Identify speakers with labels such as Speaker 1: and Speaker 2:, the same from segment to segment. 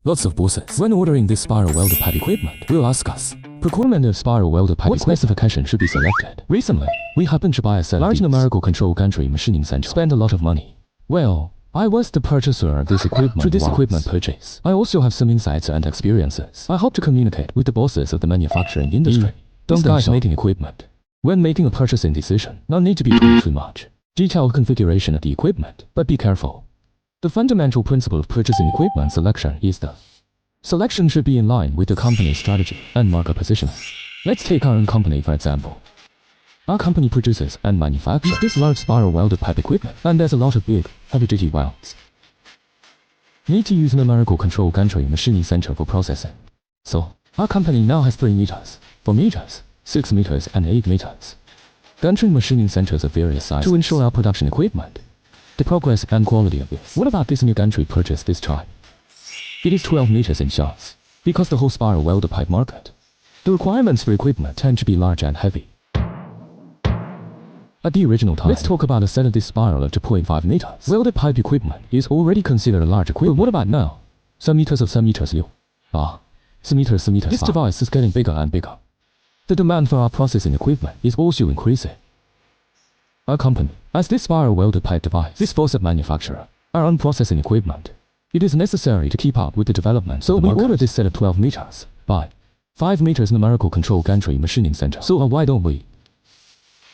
Speaker 1: Lots of bosses, when ordering this spiral welded pipe equipment, will ask us, procurement of spiral welded pipe, what specification should be selected? Recently, we happened to buy a large numerical control gantry machining center. Spend a lot of money. Well, I was the purchaser of this equipment. Through this equipment purchase, I also have some insights and experiences. I hope to communicate with the bosses of the manufacturing industry. Don't guys making equipment. When making a purchasing decision, no need to be too much. Detailed configuration of the equipment, but be careful. The fundamental principle of purchasing equipment selection is the selection should be in line with the company's strategy and market positioning. Let's take our own company for example. Our company produces and manufactures this large spiral welded pipe equipment, and there's a lot of big, heavy-duty welds. Need to use numerical control gantry machining center for processing. So, our company now has 3 meters, 4 meters, 6 meters and 8 meters. Gantry machining centers of various sizes to ensure our production equipment, the progress and quality of this. What about this new gantry purchase this time? It is 12 meters in size. Because the whole spiral welded pipe market, the requirements for equipment tend to be large and heavy. At the original time, let's talk about a set of this spiral of 2.5 meters. Welded pipe equipment is already considered a large equipment. But what about now? Some meters of some meters new. Some meters. This device is getting bigger and bigger. The demand for our processing equipment is also increasing. Our company, as this spiral welded pipe device, this faucet manufacturer, our own processing equipment, it is necessary to keep up with the development. So we ordered this set of 12 meters by 5 meters numerical control gantry machining center. So why don't we?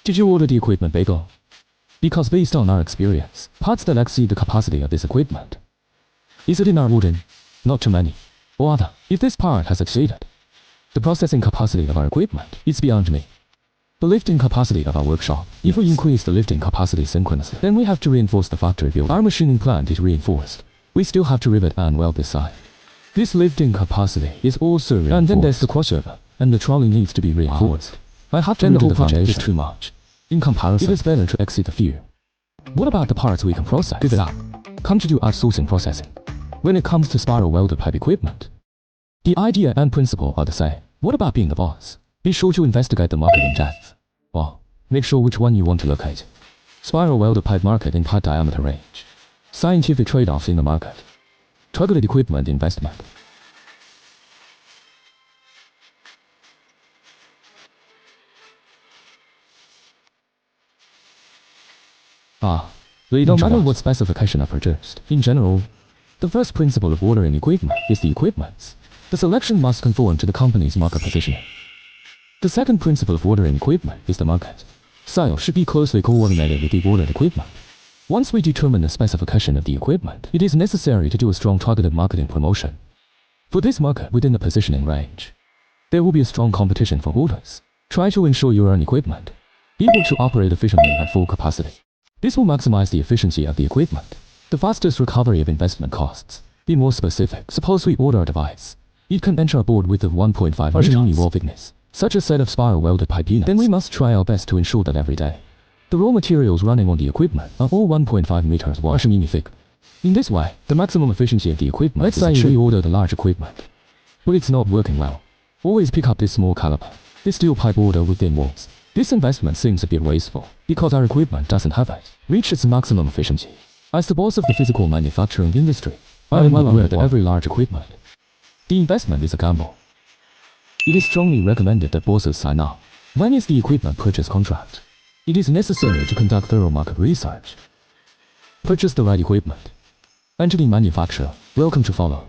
Speaker 1: Did you order the equipment bigger? Because based on our experience, parts that exceed the capacity of this equipment, is it in our ordering? Not too many. Or other, if this part has exceeded the processing capacity of our equipment, it's beyond me. The lifting capacity of our workshop, if we increase the lifting capacity synchronously, then we have to reinforce the factory build. Our machining plant is reinforced. We still have to rivet and weld this side. This lifting capacity is also reinforced. And then there's the crossover, and the trolley needs to be reinforced. I have to redo the foundation. It's too much. In comparison, it is better to exceed the few. What about the parts we can process? Give it up. Come to do outsourcing processing. When it comes to spiral welded pipe equipment, the idea and principle are the same. What about being the boss? Be sure to investigate the market in depth. Well, make sure which one you want to locate. Spiral welded pipe market in part diameter range. Scientific trade-offs in the market. Targeted equipment investment. No matter what specification are purchased, in general, the first principle of ordering equipment is the equipment. The selection must conform to the company's market positioning. The second principle of ordering equipment is the market. Sales should be closely coordinated with the ordered equipment. Once we determine the specification of the equipment, it is necessary to do a strong targeted marketing promotion. For this market within the positioning range, there will be a strong competition for orders. Try to ensure your own equipment be able to operate efficiently at full capacity. This will maximize the efficiency of the equipment, the fastest recovery of investment costs. Be more specific. Suppose we order a device. It can enter a board width of 1.5 meters wall thickness, such a set of spiral welded pipe units. Then we must try our best to ensure that every day, the raw materials running on the equipment are all 1.5 meters wide thick. In this way, the maximum efficiency of the equipment. Let's say we order the large equipment, but it's not working well. Always pick up this small caliber, this steel pipe order with thin walls. This investment seems a bit wasteful, because our equipment doesn't have it reach its maximum efficiency. As the boss of the physical manufacturing industry, I am well aware that every large equipment, the investment is a gamble. It is strongly recommended that bosses sign up. When is the equipment purchase contract? It is necessary to conduct thorough market research. Purchase the right equipment. Entity manufacturer, welcome to follow.